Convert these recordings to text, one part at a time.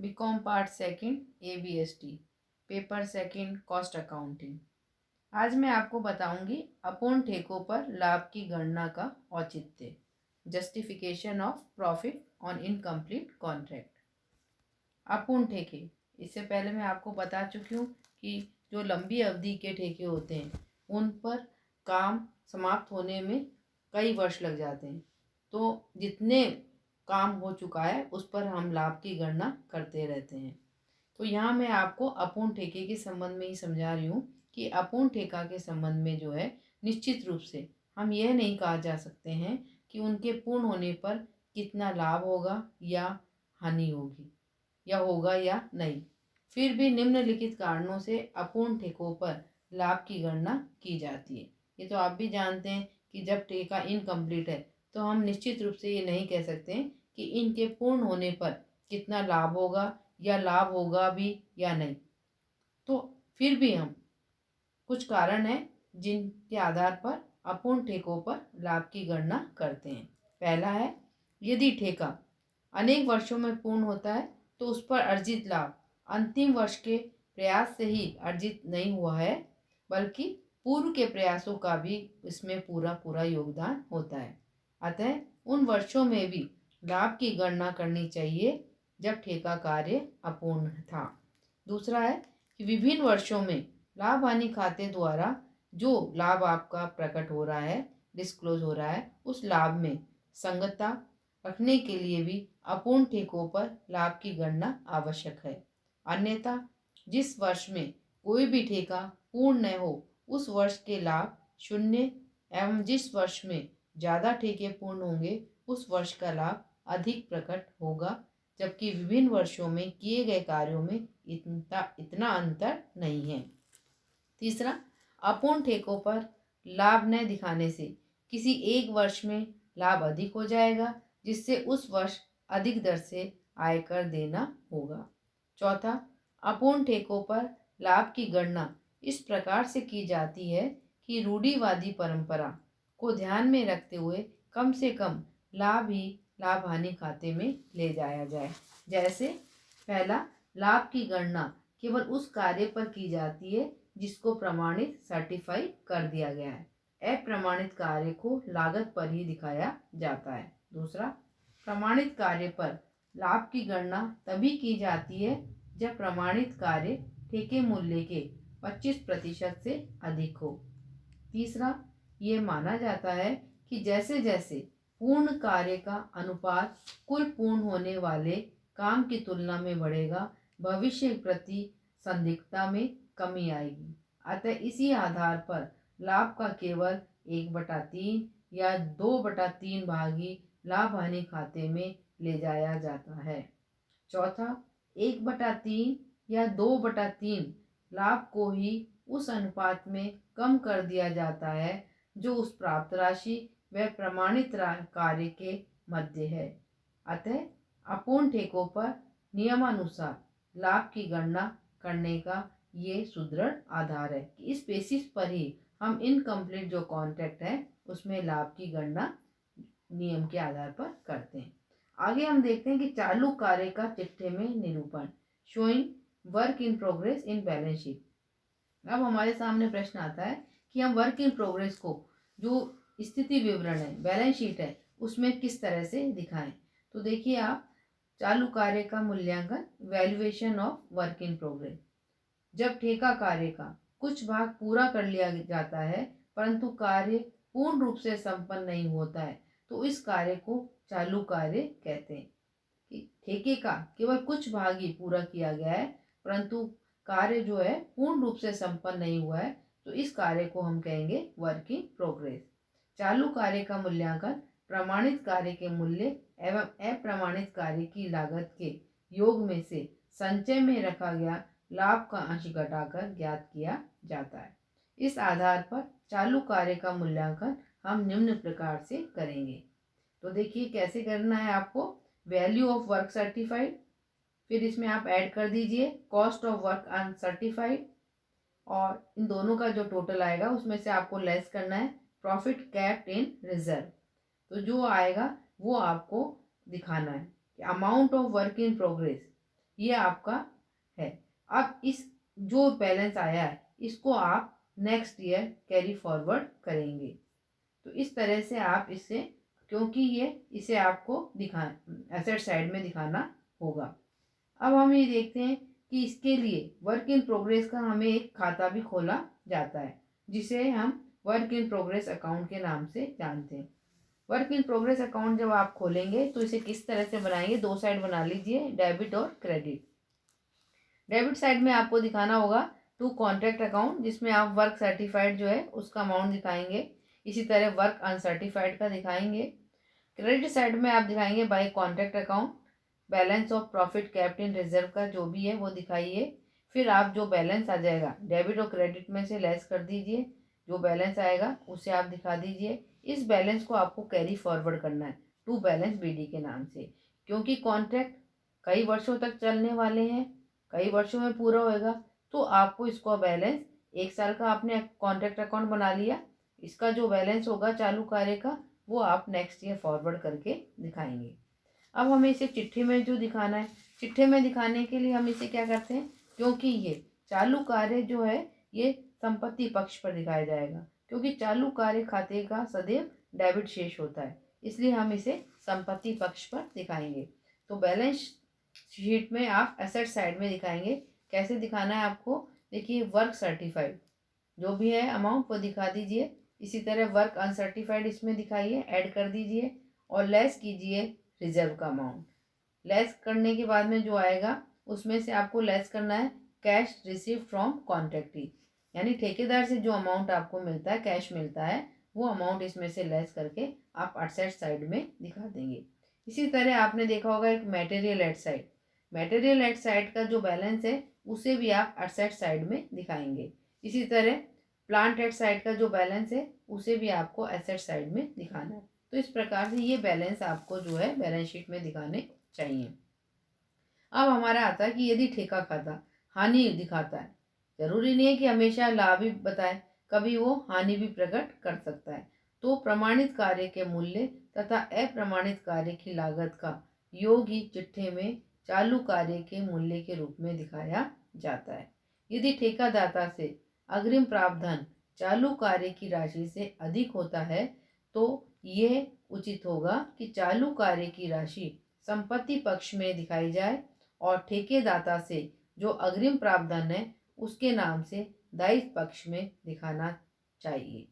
BCom part second ABST paper second cost accounting. आज मैं आपको बताऊंगी अपूर्ण ठेकों पर लाभ की गणना का औचित्य, justification of profit on incomplete contract. अपूर्ण ठेके, इससे पहले मैं आपको बता चुकी हूँ कि जो लंबी अवधि के ठेके होते हैं उन पर काम समाप्त होने में कई वर्ष लग जाते हैं। तो जितने काम हो चुका है उस पर हम लाभ की गणना करते रहते हैं। तो यहाँ मैं आपको अपूर्ण ठेके के संबंध में ही समझा रही हूँ कि अपूर्ण ठेका के संबंध में जो है निश्चित रूप से हम यह नहीं कहा जा सकते हैं कि उनके पूर्ण होने पर कितना लाभ होगा या हानि होगी या होगा या नहीं। फिर भी निम्नलिखित कारणों से अपूर्ण ठेकों पर लाभ की गणना की जाती है। ये तो आप भी जानते हैं कि जब ठेका इनकम्प्लीट है तो हम निश्चित रूप से ये नहीं कह सकते हैं कि इनके पूर्ण होने पर कितना लाभ होगा या लाभ होगा भी या नहीं। तो फिर भी हम कुछ कारण हैं जिनके आधार पर अपूर्ण ठेकों पर लाभ की गणना करते हैं। पहला है, यदि ठेका अनेक वर्षों में पूर्ण होता है तो उस पर अर्जित लाभ अंतिम वर्ष के प्रयास से ही अर्जित नहीं हुआ है, बल्कि पूर्व के प्रयासों का भी इसमें पूरा पूरा योगदान होता है। अतः उन वर्षों में भी लाभ की गणना करनी चाहिए जब ठेका कार्य अपूर्ण था। दूसरा है कि विभिन्न वर्षों में लाभ हानि खाते द्वारा जो लाभ आपका प्रकट हो रहा है, डिस्क्लोज हो रहा है, उस लाभ में संगतता रखने के लिए भी अपूर्ण ठेकों पर लाभ की गणना आवश्यक है। अन्यथा जिस वर्ष में कोई भी ठेका पूर्ण न हो उस वर्ष के लाभ शून्य एवं जिस वर्ष में ज़्यादा ठेके पूर्ण होंगे उस वर्ष का लाभ अधिक प्रकट होगा, जबकि विभिन्न वर्षों में किए गए कार्यों में इतना अंतर नहीं है। तीसरा, अपूर्ण ठेकों पर लाभ न दिखाने से किसी एक वर्ष में लाभ अधिक हो जाएगा, जिससे उस वर्ष अधिक दर से आयकर देना होगा। चौथा, अपूर्ण ठेकों पर लाभ की गणना इस प्रकार से की जाती है कि रूढ़िवादी परंपरा को ध्यान में रखते हुए कम से कम लाभ ही लाभ हानि खाते में ले जाया जाए। जैसे पहला, लाभ की गणना केवल उस कार्य पर की जाती है जिसको प्रमाणित सर्टिफाई कर दिया गया है। अप्रमाणित कार्य को लागत पर ही दिखाया जाता है। दूसरा, प्रमाणित कार्य पर लाभ की गणना तभी की जाती है जब प्रमाणित कार्य ठेके मूल्य के 25% से अधिक हो। तीसरा, ये माना जाता है कि जैसे जैसे पूर्ण कार्य का अनुपात कुल पूर्ण होने वाले काम की तुलना में बढ़ेगा, भविष्य प्रति संदिग्धता में कमी आएगी। अतः इसी आधार पर लाभ का केवल 1/3 या 2/3 भाग ही लाभ हानि खाते में ले जाया जाता है। चौथा, 1/3 या 2/3 लाभ को ही उस अनुपात में कम कर दिया जाता है जो उस प्राप्त राशि व प्रमाणित कार्य के मध्य है। अतः अपूर्ण ठेकों पर नियमानुसार लाभ की गणना करने का ये सुदृढ़ आधार है कि इस बेसिस पर ही हम इनकम्प्लीट जो कॉन्ट्रैक्ट है उसमें लाभ की गणना नियम के आधार पर करते हैं। आगे हम देखते हैं कि चालू कार्य का चिट्ठे में निरूपण, showing work in progress in balance sheet. अब हमारे सामने प्रश्न आता है कि हम वर्क इन प्रोग्रेस को जो स्थिति विवरण है, बैलेंस शीट है, उसमें किस तरह से दिखाएं। तो देखिए आप, चालू कार्य का मूल्यांकन, valuation of work in progress. जब ठेका कार्य का कुछ भाग पूरा कर लिया जाता है परंतु कार्य पूर्ण रूप से संपन्न नहीं होता है तो इस कार्य को चालू कार्य कहते हैं। कि ठेके का केवल कुछ भाग ही पूरा किया गया है परंतु कार्य जो है पूर्ण रूप से संपन्न नहीं हुआ है तो इस कार्य को हम कहेंगे वर्क इन प्रोग्रेस। चालू कार्य का मूल्यांकन प्रमाणित कार्य के मूल्य एवं अप्रमाणित कार्य की लागत के योग में से संचय में रखा गया लाभ का अंश घटाकर ज्ञात किया जाता है। इस आधार पर चालू कार्य का मूल्यांकन हम निम्न प्रकार से करेंगे। तो देखिए कैसे करना है आपको। वैल्यू ऑफ वर्क सर्टिफाइड, फिर इसमें आप ऐड कर दीजिए कॉस्ट ऑफ वर्क अनसर्टिफाइड, और इन दोनों का जो टोटल आएगा उसमें से आपको लेस करना है प्रॉफिट कैप्ड इन रिजर्व। तो जो आएगा वो आपको दिखाना है कि amount of work in progress ये आपका है। अब इस जो बैलेंस आया है इसको आप नेक्स्ट ईयर कैरी फॉरवर्ड करेंगे। तो इस तरह से आप इसे, क्योंकि ये इसे आपको दिखा एसेट साइड में दिखाना होगा। अब हम ये देखते हैं कि इसके लिए वर्क इन प्रोग्रेस का हमें एक खाता भी खोला जाता है, जिसे हम वर्क इन प्रोग्रेस अकाउंट के नाम से जानते हैं। वर्क इन प्रोग्रेस अकाउंट जब आप खोलेंगे तो इसे किस तरह से बनाएंगे, दो साइड बना लीजिए, डेबिट और क्रेडिट। डेबिट साइड में आपको दिखाना होगा टू कॉन्ट्रैक्ट अकाउंट, जिसमें आप वर्क सर्टिफाइड जो है उसका अमाउंट दिखाएंगे। इसी तरह वर्क अनसर्टिफाइड का दिखाएंगे। क्रेडिट साइड में आप दिखाएंगे by contract account, balance of profit kept in reserve का जो भी है वो दिखाइए। फिर आप जो बैलेंस आ जाएगा डेबिट और क्रेडिट में से लेस कर दीजिए, जो बैलेंस आएगा उसे आप दिखा दीजिए। इस बैलेंस को आपको कैरी फॉरवर्ड करना है टू बैलेंस बीडी के नाम से, क्योंकि कॉन्ट्रैक्ट कई वर्षों तक चलने वाले हैं, कई वर्षों में पूरा होएगा। तो आपको इसको बैलेंस, एक साल का आपने कॉन्ट्रैक्ट अकाउंट बना लिया, इसका जो बैलेंस होगा चालू कार्य का वो आप नेक्स्ट ईयर फॉरवर्ड करके दिखाएंगे। अब हमें इसे चिट्ठी में जो दिखाना है, चिट्ठी में दिखाने के लिए हम इसे क्या करते हैं, क्योंकि ये चालू कार्य जो है ये संपत्ति पक्ष पर दिखाया जाएगा, क्योंकि चालू कार्य खाते का सदैव डेबिट शेष होता है, इसलिए हम इसे संपत्ति पक्ष पर दिखाएंगे। तो बैलेंस शीट में आप एसेट साइड में दिखाएंगे। कैसे दिखाना है आपको, देखिए वर्क सर्टिफाइड जो भी है अमाउंट वो दिखा दीजिए। इसी तरह वर्क अनसर्टिफाइड इसमें दिखाइए, ऐड कर दीजिए और लेस कीजिए रिजर्व का अमाउंट। लेस करने के बाद में जो आएगा उसमें से आपको लेस करना है कैश रिसीव फ्रॉम कॉन्ट्रैक्टी, यानी ठेकेदार से जो अमाउंट आपको मिलता है, कैश मिलता है, वो अमाउंट इसमें से लेस करके आप एसेट साइड में दिखा देंगे। इसी तरह आपने देखा होगा एक material at side, material at side का जो बैलेंस है उसे भी आप एसेट साइड में दिखाएंगे। इसी तरह प्लांट एट साइड का जो बैलेंस है उसे भी आपको एसेट साइड में दिखाना है। तो इस प्रकार से ये बैलेंस आपको जो है बैलेंस शीट में दिखाने चाहिए। अब हमारा आता है कि यदि ठेका खाता हानि दिखाता है, जरूरी नहीं है कि हमेशा लाभ ही बताए, कभी वो हानि भी प्रकट कर सकता है, तो प्रमाणित कार्य के मूल्य तथा अप्रमाणित कार्य की लागत का योग ही चिट्ठे में चालू कार्य के मूल्य के रूप में दिखाया जाता है। यदि ठेकादाता से अग्रिम प्रावधान चालू कार्य की राशि से अधिक होता है तो यह उचित होगा कि चालू कार्य की राशि संपत्ति पक्ष में दिखाई जाए और ठेकेदाता से जो अग्रिम प्रावधान है उसके नाम से दायित्व पक्ष में दिखाना चाहिए।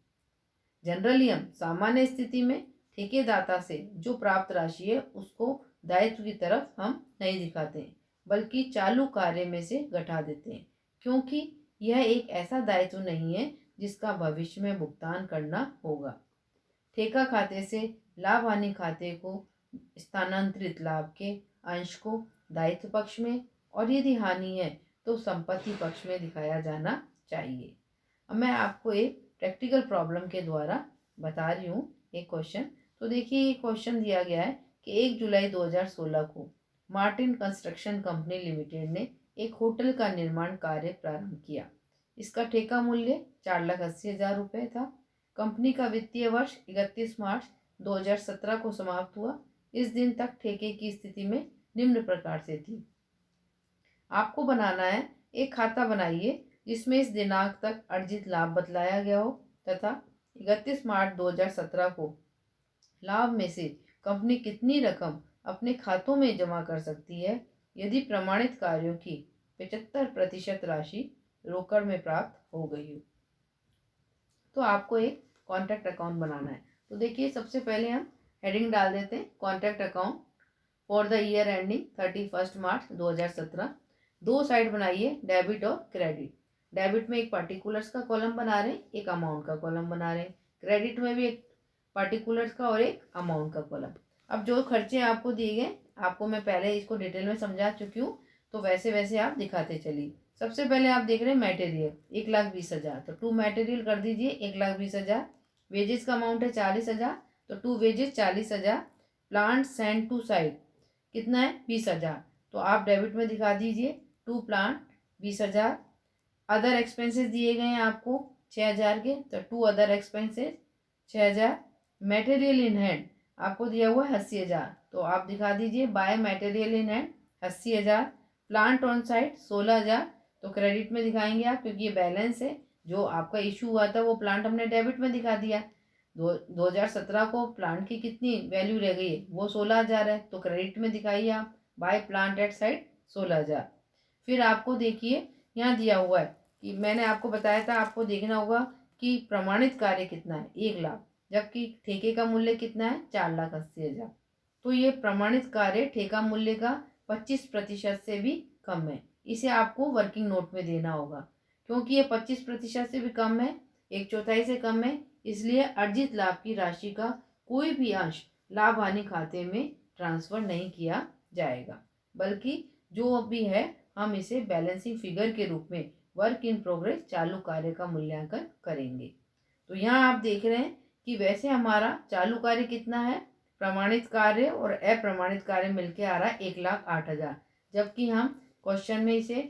जनरली हम सामान्य स्थिति में ठेकेदाता से जो प्राप्त राशि है उसको दायित्व की तरफ हम नहीं दिखाते हैं, बल्कि चालू कार्य में से घटा देते हैं, क्योंकि यह एक ऐसा दायित्व नहीं है जिसका भविष्य में भुगतान करना होगा। ठेका खाते से लाभ हानि खाते को स्थानांतरित लाभ के अंश को दायित्व पक्ष में और यदि हानि है तो संपत्ति पक्ष में दिखाया जाना चाहिए। अब मैं आपको एक प्रैक्टिकल प्रॉब्लम के द्वारा बता रही हूँ एक क्वेश्चन। तो देखिए ये क्वेश्चन दिया गया है कि 1 जुलाई 2016 को मार्टिन कंस्ट्रक्शन कंपनी लिमिटेड ने एक होटल का निर्माण कार्य प्रारंभ किया। इसका ठेका मूल्य 4,80,000 रुपये था। कंपनी का वित्तीय वर्ष 31 मार्च 2017 को समाप्त हुआ। इस दिन तक ठेके की स्थिति में निम्न प्रकार से थी। आपको बनाना है, एक खाता बनाइए जिसमें इस दिनांक तक अर्जित लाभ बतलाया गया हो तथा 31 मार्च 2017 को लाभ में से कंपनी कितनी रकम अपने खातों में जमा कर सकती है यदि प्रमाणित कार्यों की 75% राशि रोकड़ में प्राप्त हो गई हो। तो आपको एक कॉन्ट्रैक्ट अकाउंट बनाना है। तो देखिए सबसे पहले हम हेडिंग डाल देते हैं contract account for the year ending 31 मार्च 2017। दो साइड बनाइए, डेबिट और क्रेडिट। डेबिट में एक पार्टिकुलर्स का कॉलम बना रहे हैं, एक अमाउंट का कॉलम बना रहे हैं। क्रेडिट में भी एक पार्टिकुलर्स का और एक अमाउंट का कॉलम। अब जो खर्चे आपको दिए गए, आपको मैं पहले इसको डिटेल में समझा चुकी हूँ, तो वैसे वैसे आप दिखाते चलिए। सबसे पहले आप देख रहे हैं मटेरियल 1,20,000, तो टू मटेरियल कर दीजिए 1,20,000। वेजेस का अमाउंट है 40,000, तो to wages 40,000। Plant send to site कितना है 20,000, तो आप डेबिट में दिखा दीजिए टू प्लांट 20,000। अदर एक्सपेंसेस दिए गए हैं आपको 6,000 के, तो to other expenses 6,000। Material in hand आपको दिया हुआ है 80,000, तो आप दिखा दीजिए by material in hand 80,000। Plant on site 16,000, तो क्रेडिट में दिखाएंगे आप, क्योंकि ये बैलेंस है। जो आपका इशू हुआ था वो प्लांट हमने डेबिट में दिखा दिया। 2017 को प्लांट की कितनी वैल्यू रह गई है, वो 16,000 है, तो क्रेडिट में दिखाइए आप, बाय प्लांट एट साइट 16,000। फिर आपको देखिए यहाँ दिया हुआ है कि मैंने आपको बताया था, आपको देखना होगा कि प्रमाणित कार्य कितना है, 1,00,000, जबकि ठेके का मूल्य कितना है, 4,80,000। तो ये प्रमाणित कार्य ठेका मूल्य का 25% से भी कम है। इसे आपको वर्किंग नोट में देना होगा, क्योंकि ये 25% से भी कम है, 1/4 से कम है, इसलिए अर्जित लाभ की राशि का कोई भी अंश लाभ हानि खाते में ट्रांसफर नहीं किया जाएगा, बल्कि जो अभी है हम इसे बैलेंसिंग फिगर के रूप में वर्क इन प्रोग्रेस चालू कार्य का मूल्यांकन करेंगे। तो यहाँ आप देख रहे हैं कि वैसे हमारा चालू कार्य कितना है, प्रमाणित कार्य और अप्रमाणित कार्य मिलके आ रहा है 1,08,000, जबकि हम क्वेश्चन में इसे,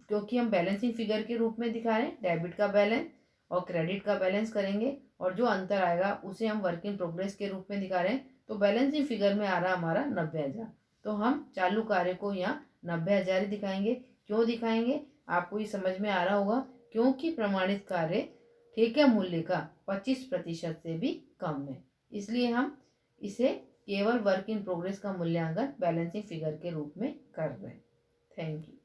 क्योंकि हम बैलेंसिंग फिगर के रूप में दिखा रहे हैं, डेबिट का बैलेंस और क्रेडिट का बैलेंस करेंगे, और जो अंतर आएगा उसे हम वर्क इन प्रोग्रेस के रूप में दिखा रहे हैं, तो बैलेंसिंग फिगर में आ रहा हमारा 90,000। तो हम चालू कार्य को यहाँ 90,000 ही दिखाएंगे। क्यों दिखाएंगे, आपको ये समझ में आ रहा होगा, क्योंकि प्रमाणित कार्य ठेका मूल्य का 25% से भी कम है, इसलिए हम इसे केवल वर्क इन प्रोग्रेस का मूल्यांकन बैलेंसिंग फिगर के रूप में कर रहे हैं। Thank you.